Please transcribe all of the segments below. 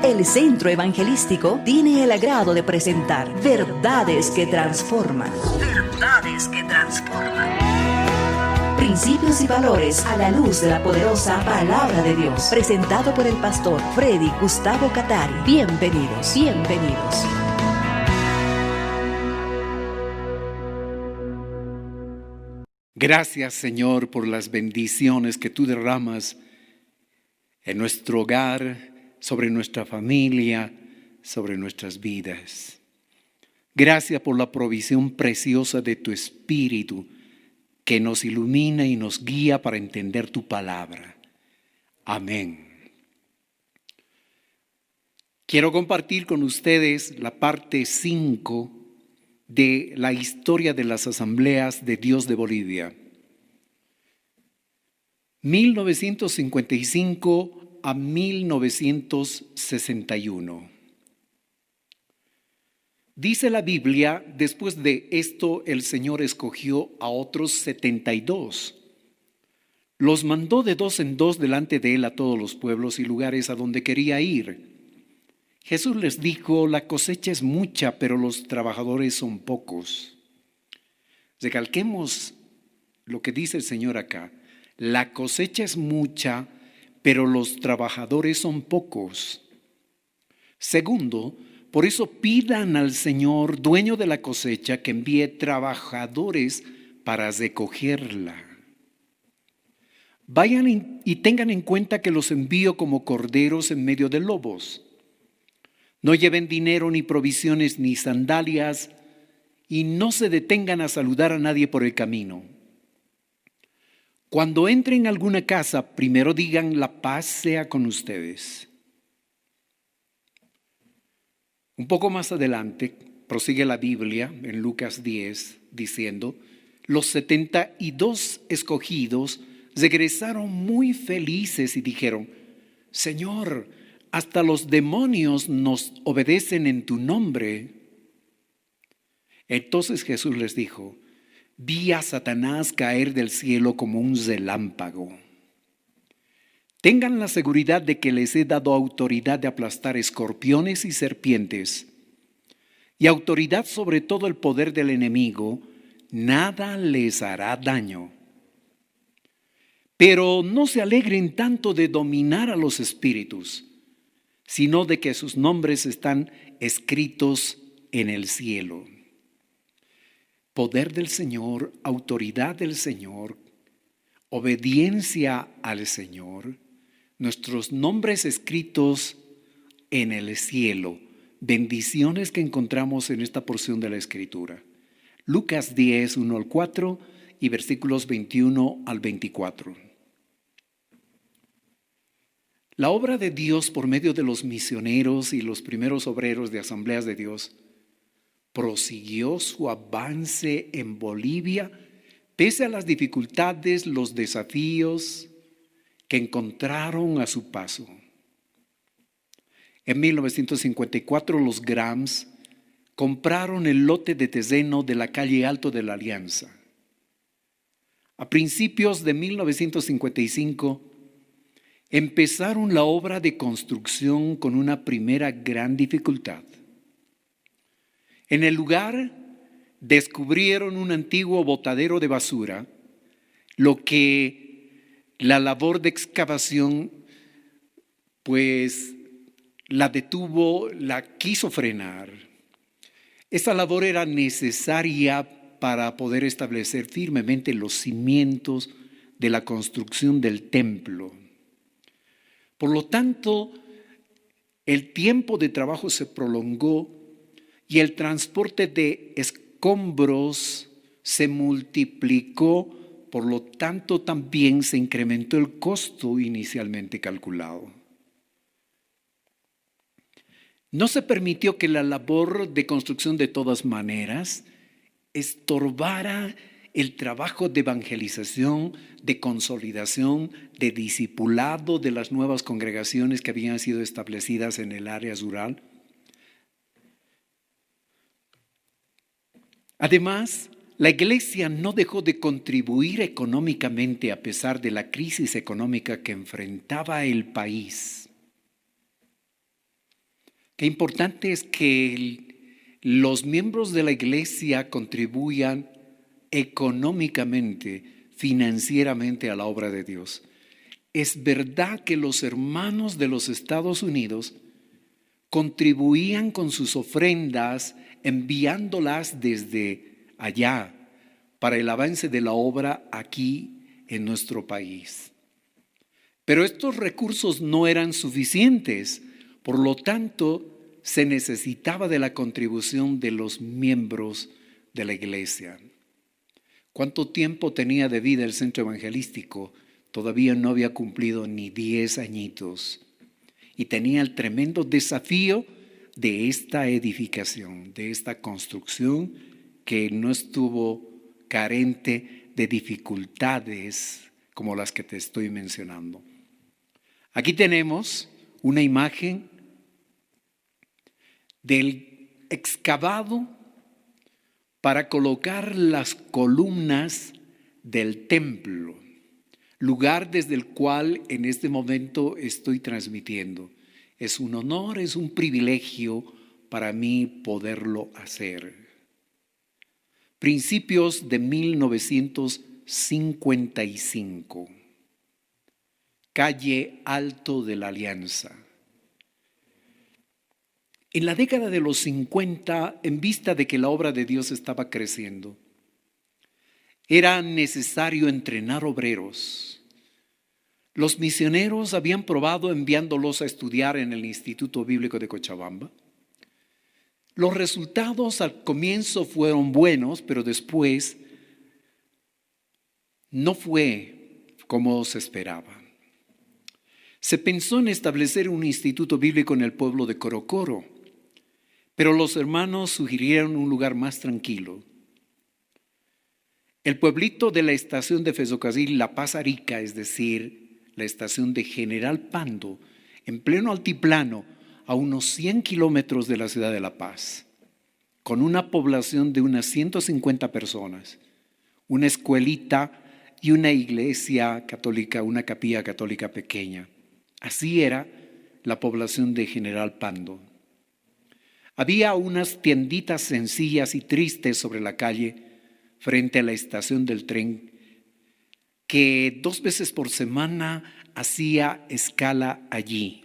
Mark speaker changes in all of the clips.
Speaker 1: El Centro Evangelístico tiene el agrado de presentar Verdades que Transforman. Verdades que Transforman. Principios y valores a la luz de la poderosa Palabra de Dios. Presentado por el pastor Freddy Gustavo Catari. Bienvenidos, bienvenidos.
Speaker 2: Gracias, Señor, por las bendiciones que tú derramas en nuestro hogar, sobre nuestra familia, sobre nuestras vidas. Gracias por la provisión preciosa de tu Espíritu que nos ilumina y nos guía para entender tu palabra. Amén. Quiero compartir con ustedes la parte 5 de la historia de las Asambleas de Dios de Bolivia. 1955 a 1961. Dice la Biblia, después de esto el Señor escogió a otros 72. Los mandó de dos en dos delante de él a todos los pueblos y lugares a donde quería ir. Jesús les dijo, la cosecha es mucha, pero los trabajadores son pocos. Recalquemos lo que dice el Señor acá. La cosecha es mucha, pero los trabajadores son pocos. Segundo, por eso pidan al Señor, dueño de la cosecha, que envíe trabajadores para recogerla. Vayan y tengan en cuenta que los envío como corderos en medio de lobos. No lleven dinero, ni provisiones, ni sandalias, y no se detengan a saludar a nadie por el camino. Cuando entren a alguna casa, primero digan, la paz sea con ustedes. Un poco más adelante, prosigue la Biblia en Lucas 10, diciendo, los 72 escogidos regresaron muy felices y dijeron, Señor, hasta los demonios nos obedecen en tu nombre. Entonces Jesús les dijo, vi a Satanás caer del cielo como un relámpago. Tengan la seguridad de que les he dado autoridad de aplastar escorpiones y serpientes, y autoridad sobre todo el poder del enemigo, nada les hará daño. Pero no se alegren tanto de dominar a los espíritus, sino de que sus nombres están escritos en el cielo. Poder del Señor, autoridad del Señor, obediencia al Señor, nuestros nombres escritos en el cielo, bendiciones que encontramos en esta porción de la Escritura. Lucas 10, 1 al 4 y versículos 21 al 24. La obra de Dios por medio de los misioneros y los primeros obreros de Asambleas de Dios prosiguió su avance en Bolivia pese a las dificultades, los desafíos que encontraron a su paso. En 1954 los Grams compraron el lote de terreno de la calle Alto de la Alianza. A principios de 1955 empezaron la obra de construcción con una primera gran dificultad. En el lugar descubrieron un antiguo botadero de basura, lo que la labor de excavación pues la detuvo, la quiso frenar. Esta labor era necesaria para poder establecer firmemente los cimientos de la construcción del templo. Por lo tanto, el tiempo de trabajo se prolongó y el transporte de escombros se multiplicó, por lo tanto también se incrementó el costo inicialmente calculado. No se permitió que la labor de construcción de todas maneras estorbara el trabajo de evangelización, de consolidación, de discipulado de las nuevas congregaciones que habían sido establecidas en el área rural. Además, la iglesia no dejó de contribuir económicamente a pesar de la crisis económica que enfrentaba el país. Qué importante es que los miembros de la iglesia contribuyan económicamente, financieramente a la obra de Dios. Es verdad que los hermanos de los Estados Unidos contribuían con sus ofrendas, enviándolas desde allá para el avance de la obra aquí en nuestro país. Pero estos recursos no eran suficientes, por lo tanto, se necesitaba de la contribución de los miembros de la iglesia. ¿Cuánto tiempo tenía de vida el centro evangelístico? Todavía no había cumplido ni 10 añitos. Y tenía el tremendo desafío de esta edificación, de esta construcción que no estuvo carente de dificultades como las que te estoy mencionando. Aquí tenemos una imagen del excavado para colocar las columnas del templo, lugar desde el cual en este momento estoy transmitiendo. Es un honor, es un privilegio para mí poderlo hacer. Principios de 1955. Calle Alto de la Alianza. En la década de los 50, en vista de que la obra de Dios estaba creciendo, era necesario entrenar obreros. Los misioneros habían probado enviándolos a estudiar en el Instituto Bíblico de Cochabamba. Los resultados al comienzo fueron buenos, pero después no fue como se esperaba. Se pensó en establecer un instituto bíblico en el pueblo de Corocoro, pero los hermanos sugirieron un lugar más tranquilo. El pueblito de la estación de Ferrocarril La Paz Arica, es decir, la estación de General Pando, en pleno altiplano, a unos 100 kilómetros de la ciudad de La Paz, con una población de unas 150 personas, una escuelita y una iglesia católica, una capilla católica pequeña. Así era la población de General Pando. Había unas tienditas sencillas y tristes sobre la calle frente a la estación del tren que 2 veces por semana hacía escala allí.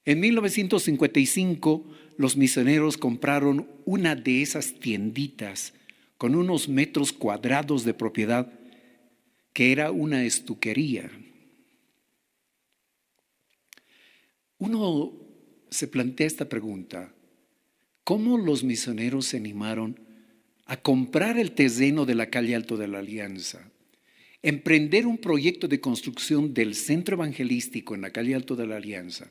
Speaker 2: En 1955 los misioneros compraron una de esas tienditas con unos metros cuadrados de propiedad que era una estuquería. Uno se plantea esta pregunta: ¿cómo los misioneros se animaron a comprar el terreno de la calle Alto de la Alianza, emprender un proyecto de construcción del centro evangelístico en la calle Alto de la Alianza,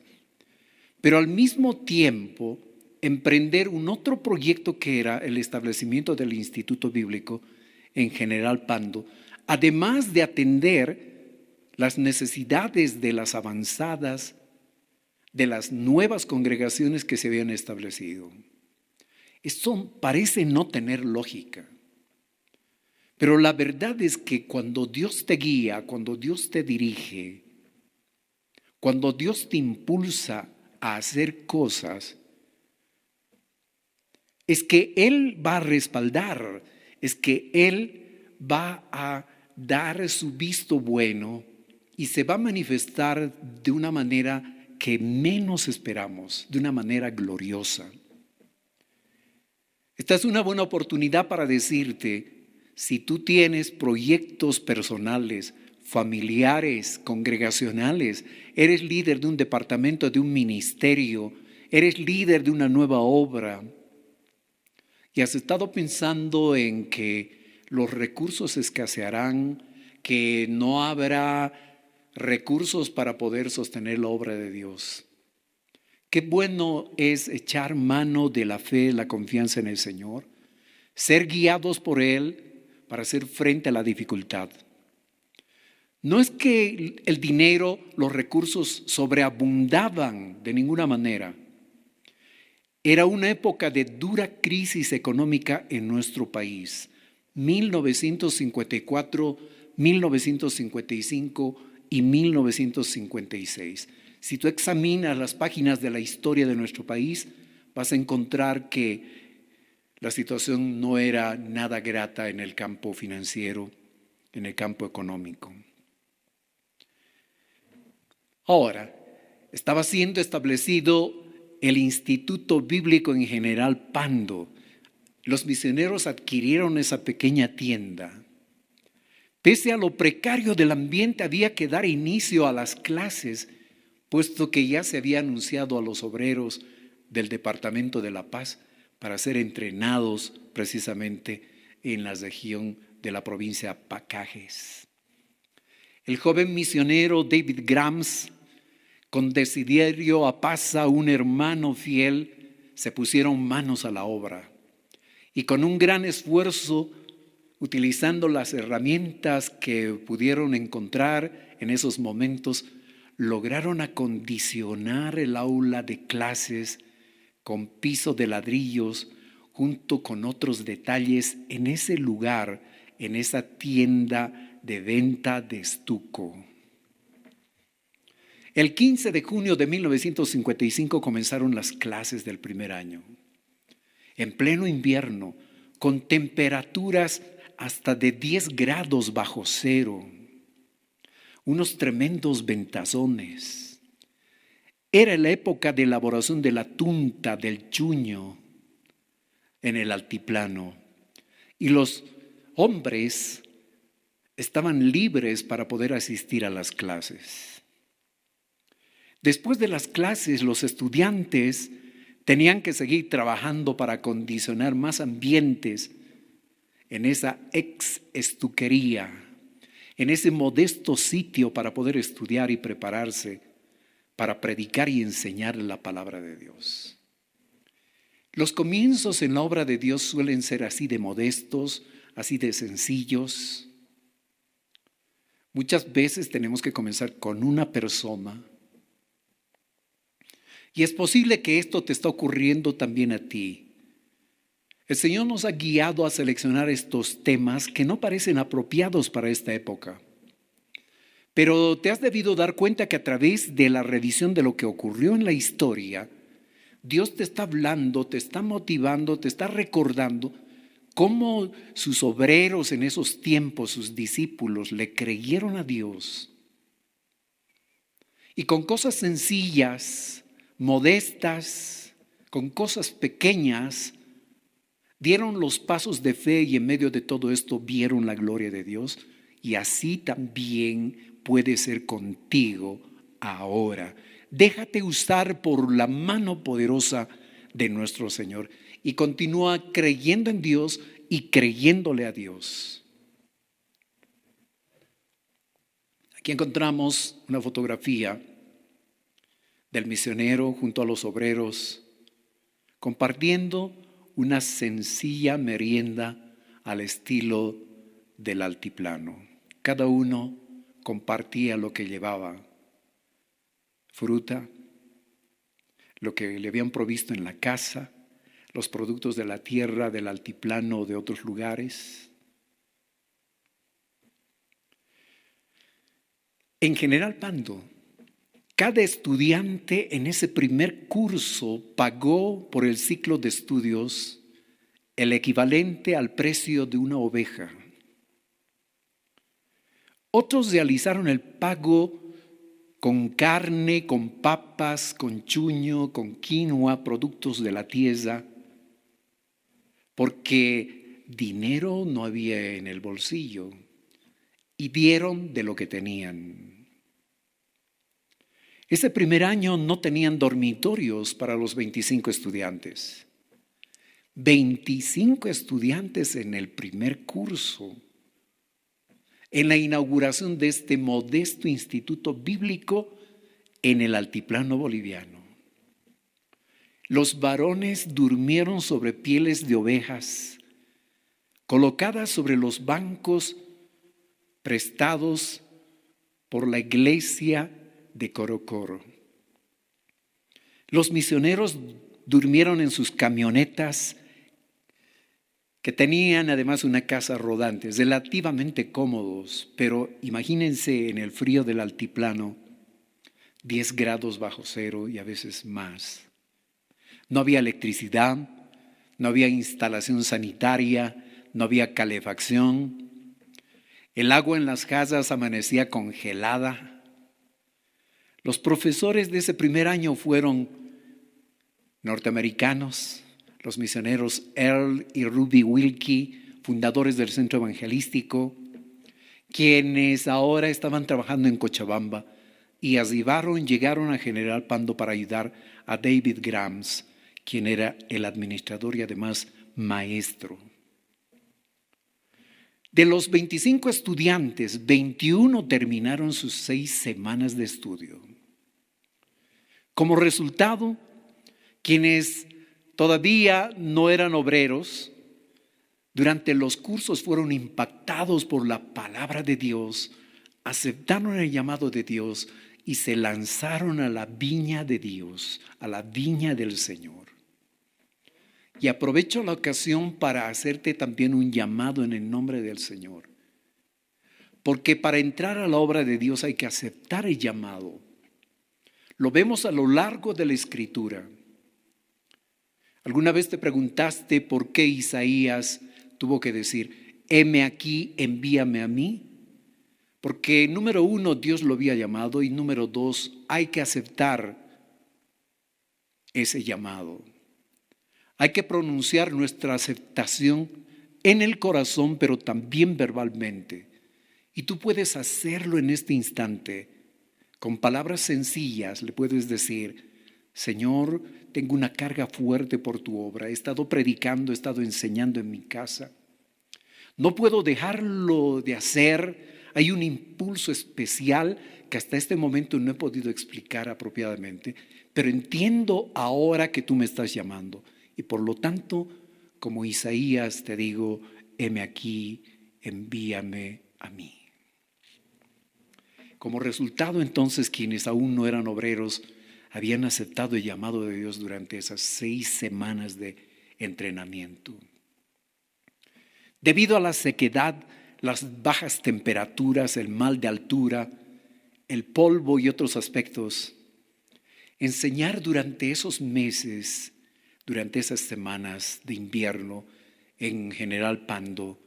Speaker 2: pero al mismo tiempo emprender un otro proyecto que era el establecimiento del Instituto Bíblico en General Pando, además de atender las necesidades de las avanzadas, de las nuevas congregaciones que se habían establecido? Esto parece no tener lógica, pero la verdad es que cuando Dios te guía, cuando Dios te dirige, cuando Dios te impulsa a hacer cosas, es que Él va a respaldar, es que Él va a dar su visto bueno y se va a manifestar de una manera que menos esperamos, de una manera gloriosa. Esta es una buena oportunidad para decirte, si tú tienes proyectos personales, familiares, congregacionales, eres líder de un departamento, de un ministerio, eres líder de una nueva obra y has estado pensando en que los recursos escasearán, que no habrá recursos para poder sostener la obra de Dios. Qué bueno es echar mano de la fe, la confianza en el Señor, ser guiados por Él para hacer frente a la dificultad. No es que el dinero, los recursos sobreabundaban de ninguna manera. Era una época de dura crisis económica en nuestro país. 1954, 1955 y 1956. Si tú examinas las páginas de la historia de nuestro país, vas a encontrar que la situación no era nada grata en el campo financiero, en el campo económico. Ahora, estaba siendo establecido el Instituto Bíblico en General Pando. Los misioneros adquirieron esa pequeña tienda. Pese a lo precario del ambiente, había que dar inicio a las clases, puesto que ya se había anunciado a los obreros del Departamento de La Paz para ser entrenados precisamente en la región de la provincia Pacajes. El joven misionero David Grams, con Desiderio Apaza, un hermano fiel, se pusieron manos a la obra y con un gran esfuerzo, utilizando las herramientas que pudieron encontrar en esos momentos, lograron acondicionar el aula de clases con piso de ladrillos, junto con otros detalles en ese lugar, en esa tienda de venta de estuco. El 15 de junio de 1955 comenzaron las clases del primer año. En pleno invierno, con temperaturas hasta de 10 grados bajo cero, unos tremendos ventazones. Era la época de elaboración de la tunta, del chuño en el altiplano. Y los hombres estaban libres para poder asistir a las clases. Después de las clases, los estudiantes tenían que seguir trabajando para acondicionar más ambientes en esa estuquería, en ese modesto sitio para poder estudiar y prepararse para predicar y enseñar la palabra de Dios. Los comienzos en la obra de Dios suelen ser así de modestos, así de sencillos. Muchas veces tenemos que comenzar con una persona. Y es posible que esto te está ocurriendo también a ti. El Señor nos ha guiado a seleccionar estos temas que no parecen apropiados para esta época. Pero te has debido dar cuenta que a través de la revisión de lo que ocurrió en la historia, Dios te está hablando, te está motivando, te está recordando cómo sus obreros en esos tiempos, sus discípulos, le creyeron a Dios. Y con cosas sencillas, modestas, con cosas pequeñas, dieron los pasos de fe y en medio de todo esto vieron la gloria de Dios. Y así también puede ser contigo ahora. Déjate usar por la mano poderosa de nuestro Señor y continúa creyendo en Dios y creyéndole a Dios. Aquí encontramos una fotografía del misionero junto a los obreros compartiendo una sencilla merienda al estilo del altiplano. Cada uno compartía lo que llevaba: fruta, lo que le habían provisto en la casa, los productos de la tierra, del altiplano o de otros lugares. En General Pando, cada estudiante en ese primer curso pagó por el ciclo de estudios el equivalente al precio de una oveja. Otros realizaron el pago con carne, con papas, con chuño, con quinoa, productos de la tierra, porque dinero no había en el bolsillo y dieron de lo que tenían. Ese primer año no tenían dormitorios para los 25 estudiantes. 25 estudiantes en el primer curso. En la inauguración de este modesto instituto bíblico en el altiplano boliviano. Los varones durmieron sobre pieles de ovejas, colocadas sobre los bancos prestados por la iglesia de Corocoro. Los misioneros durmieron en sus camionetas, que tenían además una casa rodante, relativamente cómodos, pero imagínense en el frío del altiplano, 10 grados bajo cero y a veces más. No había electricidad, no había instalación sanitaria, no había calefacción. El agua en las casas amanecía congelada. Los profesores de ese primer año fueron norteamericanos, los misioneros Earl y Ruby Wilkie, fundadores del Centro Evangelístico, quienes ahora estaban trabajando en Cochabamba y llegaron a General Pando para ayudar a David Grams, quien era el administrador y además maestro. De los 25 estudiantes, 21 terminaron sus 6 semanas de estudio. Como resultado, quienes todavía no eran obreros, durante los cursos fueron impactados por la palabra de Dios, aceptaron el llamado de Dios y se lanzaron a la viña de Dios, a la viña del Señor. Y aprovecho la ocasión para hacerte también un llamado en el nombre del Señor. Porque para entrar a la obra de Dios hay que aceptar el llamado. Lo vemos a lo largo de la Escritura. ¿Alguna vez te preguntaste por qué Isaías tuvo que decir, heme aquí, envíame a mí? Porque número 1, Dios lo había llamado y número 2, hay que aceptar ese llamado. Hay que pronunciar nuestra aceptación en el corazón, pero también verbalmente. Y tú puedes hacerlo en este instante. Con palabras sencillas le puedes decir, Señor, tengo una carga fuerte por tu obra. He estado predicando, he estado enseñando en mi casa. No puedo dejarlo de hacer. Hay un impulso especial que hasta este momento no he podido explicar apropiadamente, pero entiendo ahora que tú me estás llamando. Y por lo tanto, como Isaías, te digo, heme aquí, envíame a mí. Como resultado, entonces, quienes aún no eran obreros habían aceptado el llamado de Dios durante esas 6 semanas de entrenamiento. Debido a la sequedad, las bajas temperaturas, el mal de altura, el polvo y otros aspectos, enseñar durante esos meses, durante esas semanas de invierno en General Pando,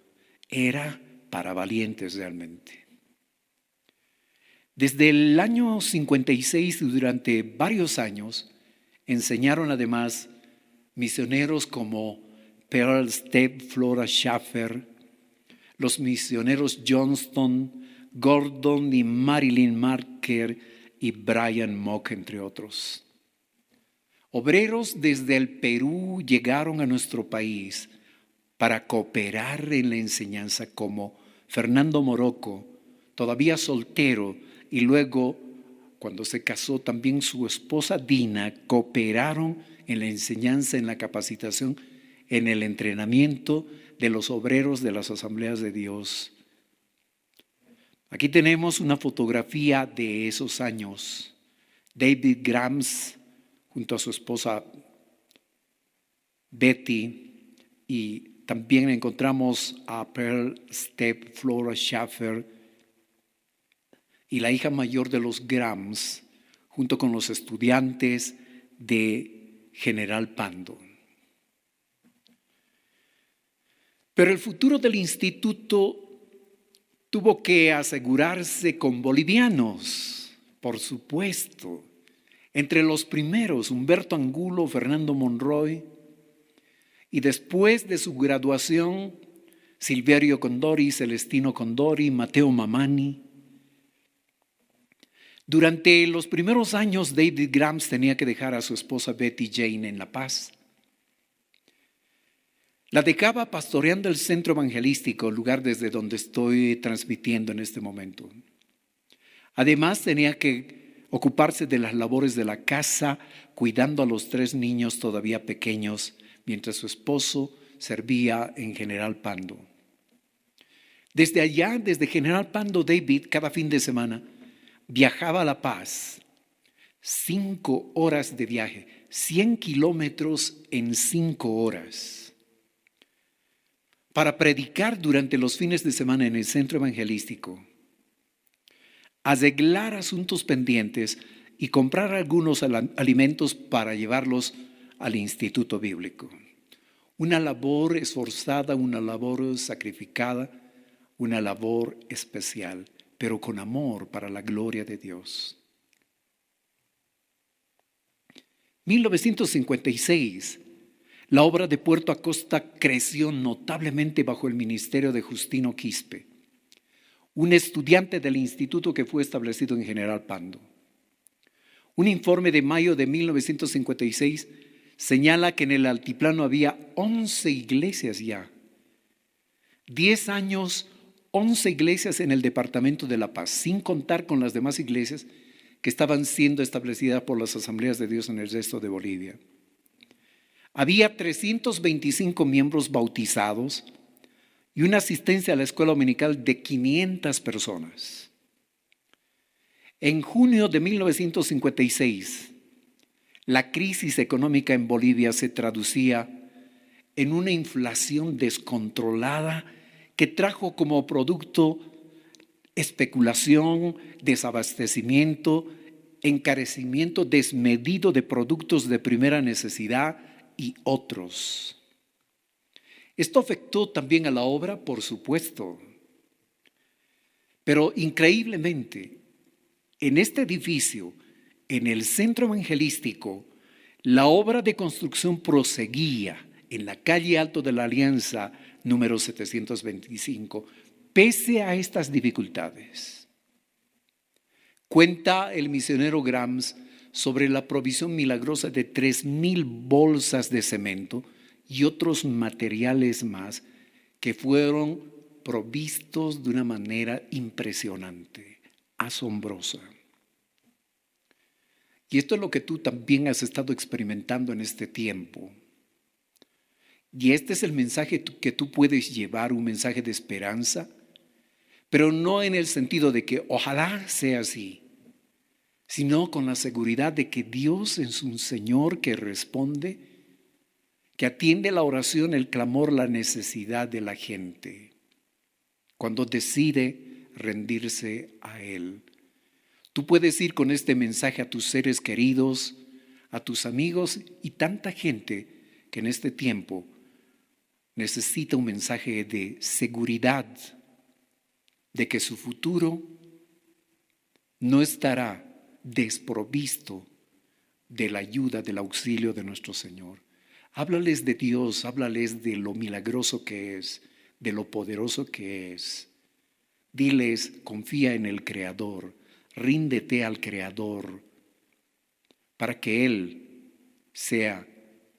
Speaker 2: era para valientes realmente. Desde el año 56 y durante varios años enseñaron además misioneros como Pearl Stepp, Flora Schaffer, los misioneros Johnston, Gordon y Marilyn Marker y Brian Mock, entre otros. Obreros desde el Perú llegaron a nuestro país para cooperar en la enseñanza, como Fernando Morocco, todavía soltero, y luego, cuando se casó, también su esposa Dina, cooperaron en la enseñanza, en la capacitación, en el entrenamiento de los obreros de las Asambleas de Dios. Aquí tenemos una fotografía de esos años. David Grams junto a su esposa Betty, y también encontramos a Pearl Stepp, Flora Schaffer y la hija mayor de los Grams, junto con los estudiantes de General Pando. Pero el futuro del instituto tuvo que asegurarse con bolivianos, por supuesto. Entre los primeros, Humberto Angulo, Fernando Monroy, y después de su graduación, Silverio Condori, Celestino Condori, Mateo Mamani. Durante los primeros años, David Grams tenía que dejar a su esposa Betty Jane en La Paz. La dejaba pastoreando el Centro Evangelístico, lugar desde donde estoy transmitiendo en este momento. Además, tenía que ocuparse de las labores de la casa, cuidando a los 3 niños todavía pequeños, mientras su esposo servía en General Pando. Desde allá, desde General Pando, David, cada fin de semana, viajaba a La Paz, 5 horas de viaje, 100 kilómetros en 5 horas, para predicar durante los fines de semana en el Centro Evangelístico, arreglar asuntos pendientes y comprar algunos alimentos para llevarlos al instituto bíblico. Una labor esforzada, una labor sacrificada, una labor especial, pero con amor para la gloria de Dios. 1956, la obra de Puerto Acosta creció notablemente bajo el ministerio de Justino Quispe, un estudiante del instituto que fue establecido en General Pando. Un informe de mayo de 1956 señala que en el altiplano había 11 iglesias ya. 10 años, 11 iglesias en el departamento de La Paz, sin contar con las demás iglesias que estaban siendo establecidas por las Asambleas de Dios en el resto de Bolivia. Había 325 miembros bautizados y una asistencia a la escuela dominical de 500 personas. En junio de 1956, la crisis económica en Bolivia se traducía en una inflación descontrolada que trajo como producto especulación, desabastecimiento, encarecimiento desmedido de productos de primera necesidad y otros. Esto afectó también a la obra, por supuesto, pero increíblemente, en este edificio, en el centro evangelístico, la obra de construcción proseguía en la calle Alto de la Alianza, número 725, pese a estas dificultades. Cuenta el misionero Grams sobre la provisión milagrosa de 3,000 bolsas de cemento y otros materiales más que fueron provistos de una manera impresionante, asombrosa. Y esto es lo que tú también has estado experimentando en este tiempo. Y este es el mensaje que tú puedes llevar, un mensaje de esperanza, pero no en el sentido de que ojalá sea así, sino con la seguridad de que Dios es un Señor que responde, que atiende la oración, el clamor, la necesidad de la gente, cuando decide rendirse a Él. Tú puedes ir con este mensaje a tus seres queridos, a tus amigos y tanta gente que en este tiempo necesita un mensaje de seguridad, de que su futuro no estará desprovisto de la ayuda, del auxilio de nuestro Señor. Háblales de Dios, háblales de lo milagroso que es, de lo poderoso que es. Diles, confía en el Creador, ríndete al Creador, para que Él sea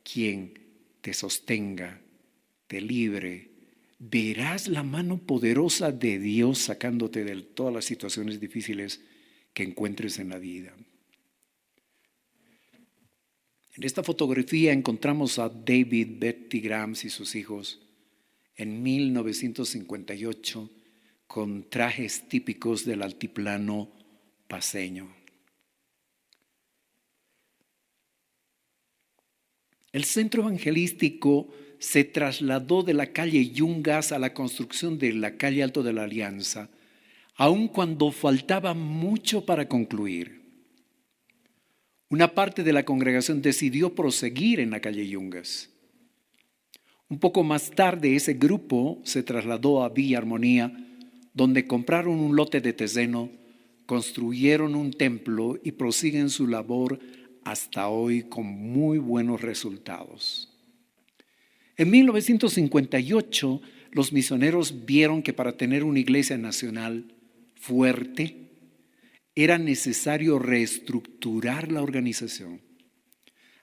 Speaker 2: quien te sostenga, te libre. Verás la mano poderosa de Dios sacándote de todas las situaciones difíciles que encuentres en la vida. En esta fotografía encontramos a David Betty Grams y sus hijos en 1958 con trajes típicos del altiplano paceño. El centro evangelístico se trasladó de la calle Yungas a la construcción de la calle Alto de la Alianza, aun cuando faltaba mucho para concluir. Una parte de la congregación decidió proseguir en la calle Yungas. Un poco más tarde ese grupo se trasladó a Villa Armonía, donde compraron un lote de terreno, construyeron un templo y prosiguen su labor hasta hoy con muy buenos resultados. En 1958, los misioneros vieron que para tener una iglesia nacional fuerte era necesario reestructurar la organización.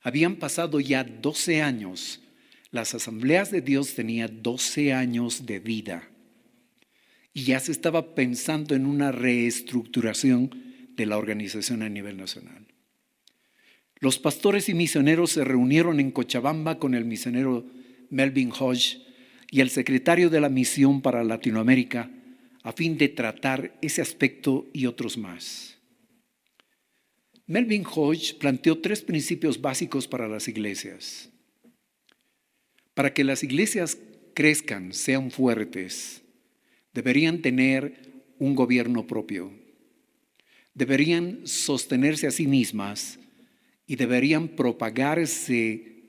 Speaker 2: Habían pasado ya 12 años. Las Asambleas de Dios tenían 12 años de vida y ya se estaba pensando en una reestructuración de la organización a nivel nacional. Los pastores y misioneros se reunieron en Cochabamba con el misionero Melvin Hodge y el secretario de la misión para Latinoamérica a fin de tratar ese aspecto y otros más. Melvin Hodge planteó 3 principios básicos para las iglesias. Para que las iglesias crezcan, sean fuertes, deberían tener un gobierno propio. deberían sostenerse a sí mismas y deberían propagarse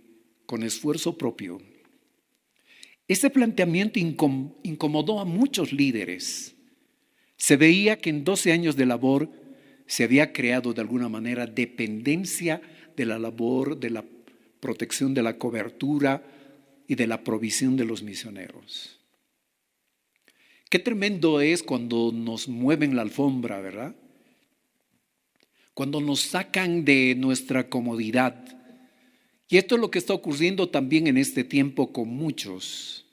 Speaker 2: con esfuerzo propio. Este planteamiento incomodó a muchos líderes. Se veía que en 12 años de labor se había creado de alguna manera dependencia de la labor, de la protección, de la cobertura y de la provisión de los misioneros. Qué tremendo es cuando nos mueven la alfombra, ¿verdad? Cuando nos sacan de nuestra comodidad. Y esto es lo que está ocurriendo también en este tiempo con muchos.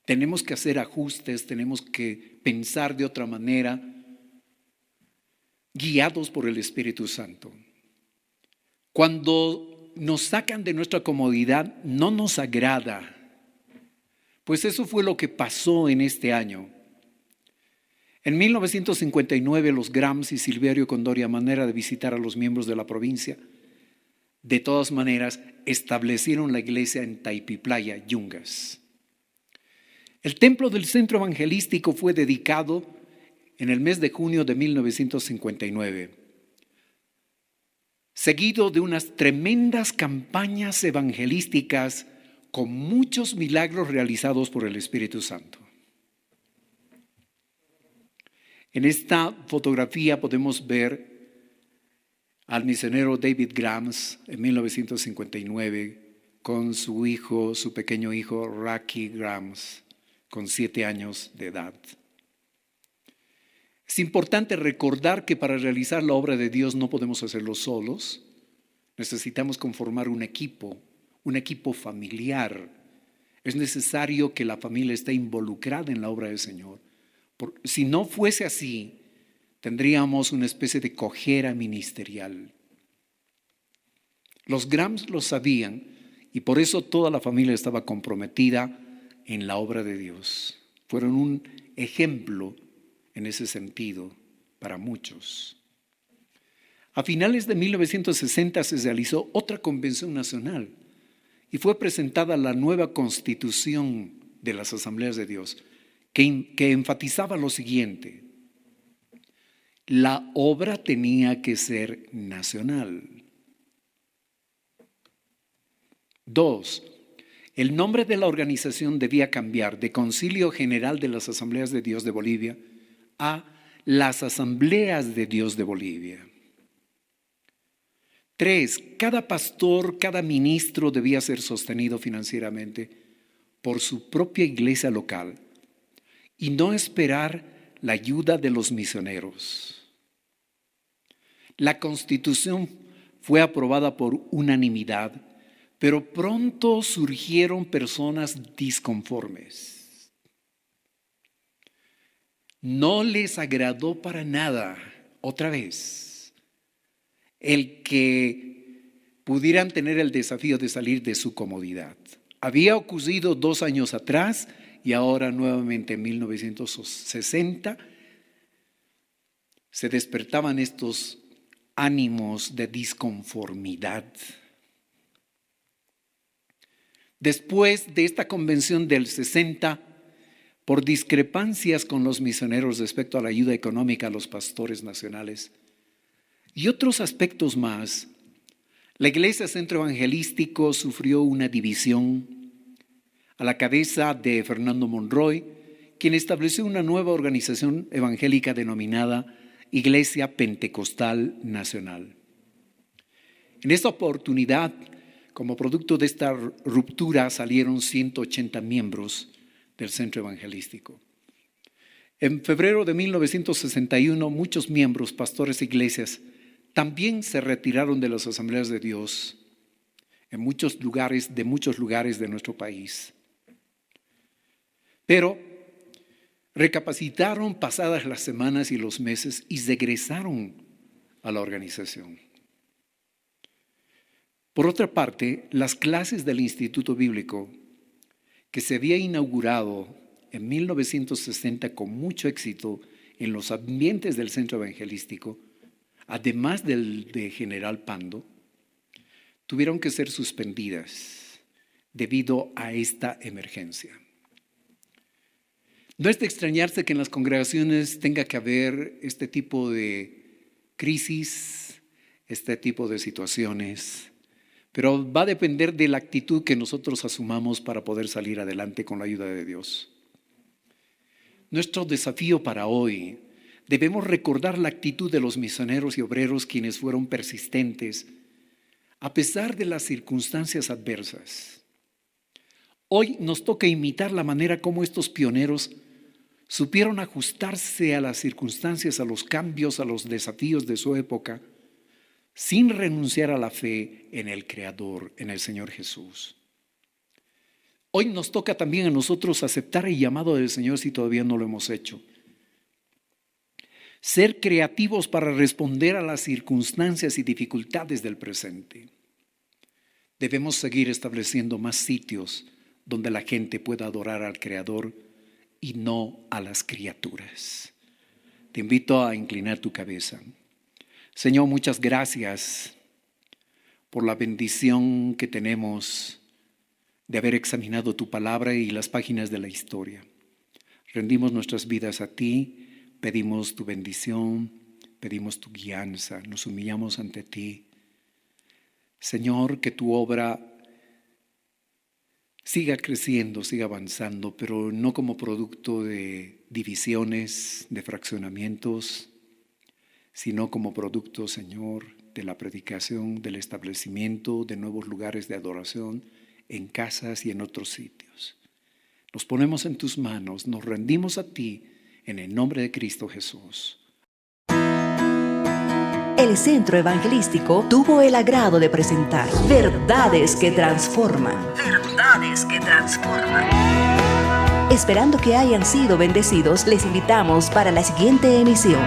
Speaker 2: Tenemos que hacer ajustes, tenemos que pensar de otra manera, guiados por el Espíritu Santo. Cuando nos sacan de nuestra comodidad, no nos agrada. Pues eso fue lo que pasó en este año. En 1959, los Grams y Silverio Condori, a manera de visitar a los miembros de la provincia, de todas maneras, establecieron la iglesia en Taipiplaya, Yungas. El templo del centro evangelístico fue dedicado en el mes de junio de 1959, seguido de unas tremendas campañas evangelísticas con muchos milagros realizados por el Espíritu Santo. En esta fotografía podemos ver al misionero David Grams en 1959 con su hijo, su pequeño hijo Rocky Grams, con 7 años de edad. Es importante recordar que para realizar la obra de Dios no podemos hacerlo solos. Necesitamos conformar un equipo familiar. Es necesario que la familia esté involucrada en la obra del Señor. Si no fuese así, tendríamos una especie de cojera ministerial. Los Grams lo sabían y por eso toda la familia estaba comprometida en la obra de Dios. Fueron un ejemplo en ese sentido para muchos. A finales de 1960 se realizó otra convención nacional y fue presentada la nueva constitución de las Asambleas de Dios, que enfatizaba lo siguiente: la obra tenía que ser nacional. 2. El nombre de la organización debía cambiar de Concilio General de las Asambleas de Dios de Bolivia a las Asambleas de Dios de Bolivia. 3. Cada pastor, cada ministro debía ser sostenido financieramente por su propia iglesia local y no esperar la ayuda de los misioneros. La Constitución fue aprobada por unanimidad, pero pronto surgieron personas disconformes. No les agradó para nada, otra vez, el que pudieran tener el desafío de salir de su comodidad. Había ocurrido 2 años atrás y ahora nuevamente en 1960 se despertaban estos ánimos de disconformidad. Después de esta convención del 60, por discrepancias con los misioneros respecto a la ayuda económica a los pastores nacionales y otros aspectos más, la Iglesia Centro Evangelístico sufrió una división a la cabeza de Fernando Monroy, quien estableció una nueva organización evangélica denominada Iglesia Pentecostal Nacional. En esta oportunidad, como producto de esta ruptura, salieron 180 miembros del centro evangelístico. En febrero de 1961, muchos miembros, pastores e iglesias, también se retiraron de las Asambleas de Dios en muchos lugares de nuestro país. Pero recapacitaron pasadas las semanas y los meses y regresaron a la organización. Por otra parte, las clases del Instituto Bíblico, que se había inaugurado en 1960 con mucho éxito en los ambientes del centro evangelístico, además del de General Pando, tuvieron que ser suspendidas debido a esta emergencia. No es de extrañarse que en las congregaciones tenga que haber este tipo de crisis, este tipo de situaciones, pero va a depender de la actitud que nosotros asumamos para poder salir adelante con la ayuda de Dios. Nuestro desafío para hoy, debemos recordar la actitud de los misioneros y obreros quienes fueron persistentes a pesar de las circunstancias adversas. Hoy nos toca imitar la manera como estos pioneros supieron ajustarse a las circunstancias, a los cambios, a los desafíos de su época, sin renunciar a la fe en el Creador, en el Señor Jesús. Hoy nos toca también a nosotros aceptar el llamado del Señor si todavía no lo hemos hecho. Ser creativos para responder a las circunstancias y dificultades del presente. Debemos seguir estableciendo más sitios donde la gente pueda adorar al Creador y no a las criaturas. Te invito a inclinar tu cabeza. Señor, muchas gracias por la bendición que tenemos de haber examinado tu palabra y las páginas de la historia. Rendimos nuestras vidas a ti, pedimos tu bendición, pedimos tu guianza, nos humillamos ante ti. Señor, que tu obra siga creciendo, siga avanzando, pero no como producto de divisiones, de fraccionamientos, sino como producto, Señor, de la predicación, del establecimiento de nuevos lugares de adoración en casas y en otros sitios. Nos ponemos en tus manos, nos rendimos a ti en el nombre de Cristo Jesús.
Speaker 1: El Centro Evangelístico tuvo el agrado de presentar Verdades que Transforman. Verdades que Transforman. Esperando que hayan sido bendecidos, les invitamos para la siguiente emisión.